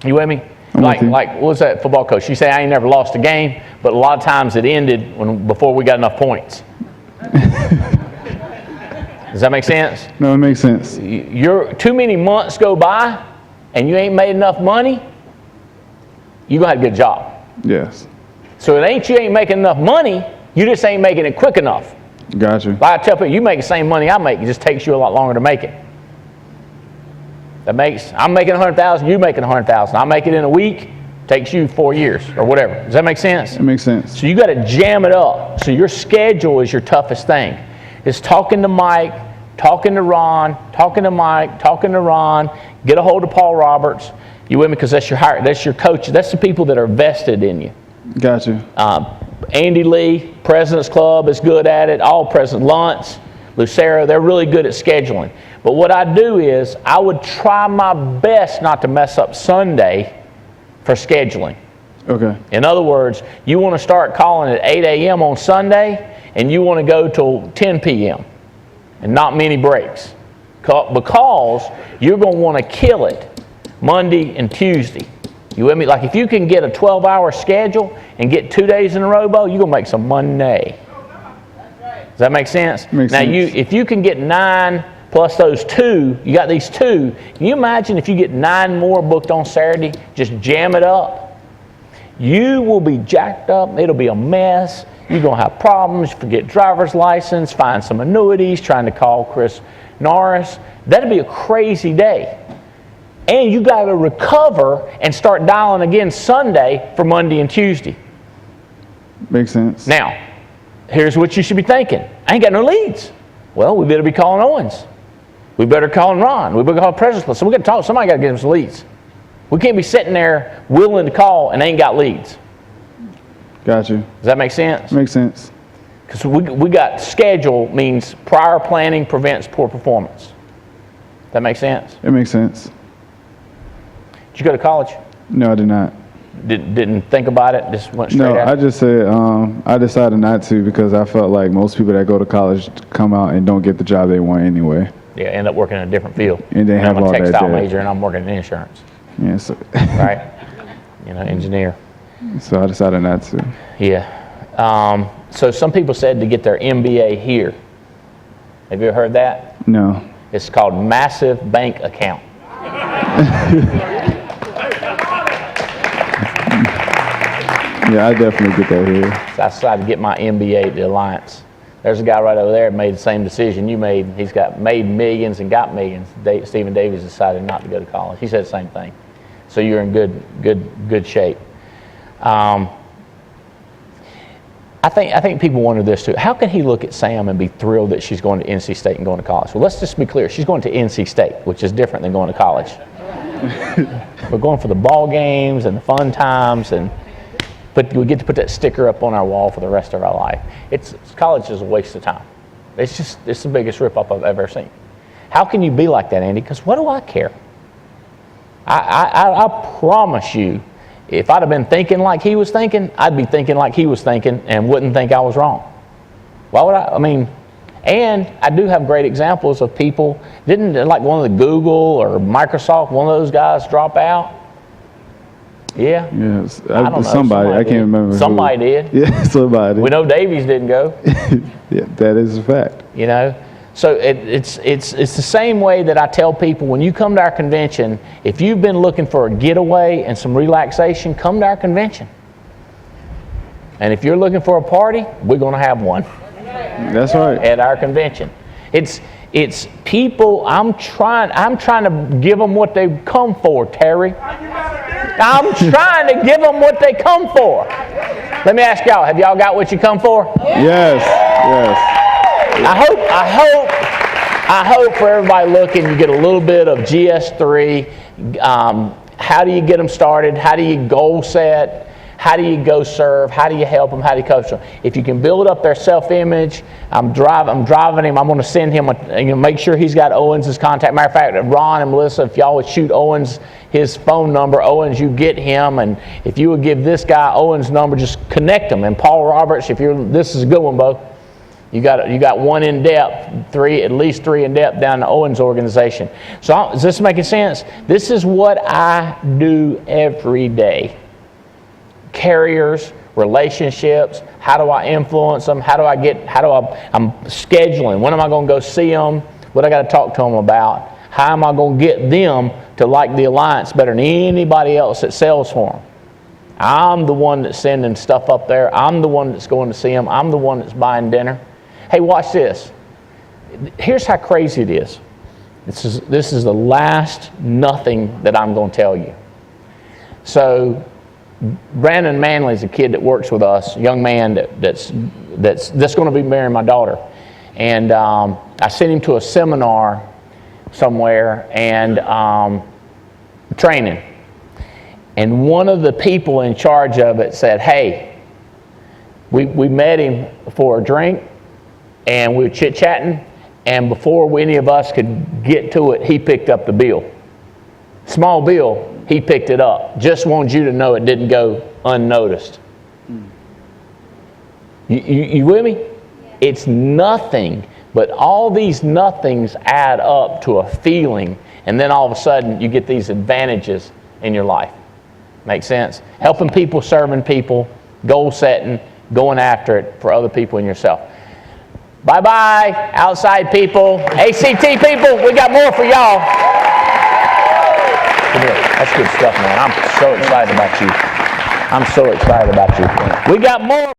You with me? Like what was that football coach? She said, I ain't never lost a game, but a lot of times it ended before we got enough points. Does that make sense? No, it makes sense. You're too many months go by and you ain't made enough money, you're going to have a good job. Yes. So it ain't you ain't making enough money, you just ain't making it quick enough. Gotcha. Like I tell people, you make the same money I make, it just takes you a lot longer to make it. I'm making 100,000, you making 100,000. I make it in a week, takes you 4 years or whatever. Does that make sense? It makes sense. So you got to jam it up. So your schedule is your toughest thing. It's talking to Mike, talking to Ron, talking to Mike, talking to Ron. Get a hold of Paul Roberts. You with me? Because that's your coach. That's the people that are vested in you. Gotcha. Andy Lee, President's Club is good at it. All President Luntz, Lucero, they're really good at scheduling. But what I do is I would try my best not to mess up Sunday for scheduling. Okay. In other words, you want to start calling at 8 a.m. on Sunday and you want to go till 10 p.m. and not many breaks. Because you're going to want to kill it Monday and Tuesday. You with me? Like if you can get a 12-hour schedule and get 2 days in a row, you're going to make some money. Does that make sense? Makes sense. If you can get 9 plus those 2, you got these 2. Can you imagine if you get 9 more booked on Saturday, just jam it up? You will be jacked up. It'll be a mess. You're going to have problems. Forget driver's license, find some annuities, trying to call Chris Norris. That'll be a crazy day. And you got to recover and start dialing again Sunday for Monday and Tuesday. Makes sense. Now, here's what you should be thinking. I ain't got no leads. Well, we better be calling Owens. We better call Ron. We better call President. So we got to talk. Somebody got to give us leads. We can't be sitting there willing to call and ain't got leads. Gotcha. Does that make sense? Makes sense. Because we got schedule means prior planning prevents poor performance. That make sense? It makes sense. Did you go to college? No, I did not. Didn't think about it? Just went straight No, at I it? just said I decided not to because I felt like most people that go to college come out and don't get the job they want anyway. Yeah, end up working in a different field. And they have I'm a all that textile debt. major and I'm working in insurance, Yeah, so, right? Engineer. so I decided not to. Yeah. So some people said to get their MBA here. Have you ever heard that? No. It's called massive bank account. Yeah, I definitely get that here. So I decided to get my MBA at the Alliance. There's a guy right over there that made the same decision you made. He's made millions and got millions. Stephen Davies decided not to go to college. He said the same thing. So you're in good shape. I think people wonder this too. How can he look at Sam and be thrilled that she's going to NC State and going to college? Well, let's just be clear. She's going to NC State, which is different than going to college. We're going for the ball games and the fun times, but we get to put that sticker up on our wall for the rest of our life. College is a waste of time. It's the biggest rip-off I've ever seen. How can you be like that, Andy? Because what do I care? I promise you, if I'd have been thinking like he was thinking, I'd be thinking like he was thinking and wouldn't think I was wrong. Why would I mean, and I do have great examples of people, didn't like one of the Google or Microsoft, one of those guys drop out? Yeah. Yes, I don't know. somebody I can't remember. Somebody did. Yeah, somebody. We know Davies didn't go. Yeah, that is a fact. So it's the same way that I tell people when you come to our convention, if you've been looking for a getaway and some relaxation, come to our convention. And if you're looking for a party, we're going to have one. That's right. At our convention. It's people, I'm trying to give them what they've come for, Terry. I'm trying to give them what they come for. Let me ask y'all, have y'all got what you come for? Yes, yes. I hope for everybody looking, you get a little bit of GS3. How do you get them started? How do you goal set? How do you go serve? How do you help them? How do you coach them? If you can build up their self-image, I'm driving him. I'm going to send him, make sure he's got Owens' contact. Matter of fact, Ron and Melissa, if y'all would shoot Owens his phone number, Owens, you get him. And if you would give this guy Owens' number, just connect him. And Paul Roberts, this is a good one, Bo. You got one in depth, at least three in depth down the Owens organization. So is this making sense? This is what I do every day. Carriers, relationships, how do I influence them? I'm scheduling. When am I going to go see them? What I got to talk to them about? How am I going to get them to like the Alliance better than anybody else that sells for them? I'm the one that's sending stuff up there. I'm the one that's going to see them. I'm the one that's buying dinner. Hey, watch this. Here's how crazy it is. This is the last nothing that I'm going to tell you. So Brandon Manley's a kid that works with us, a young man that's going to be marrying my daughter. And I sent him to a seminar somewhere and training. And one of the people in charge of it said, hey, we met him for a drink and we were chit-chatting, and before any of us could get to it, he picked up the bill. Small bill, he picked it up. Just wanted you to know it didn't go unnoticed. You with me? Yeah. It's nothing, but all these nothings add up to a feeling, and then all of a sudden you get these advantages in your life. Make sense? Helping people, serving people, goal setting, going after it for other people and yourself. Bye-bye, outside people, ACT people, we got more for y'all. Come here. That's good stuff, man. I'm so excited about you. We got more.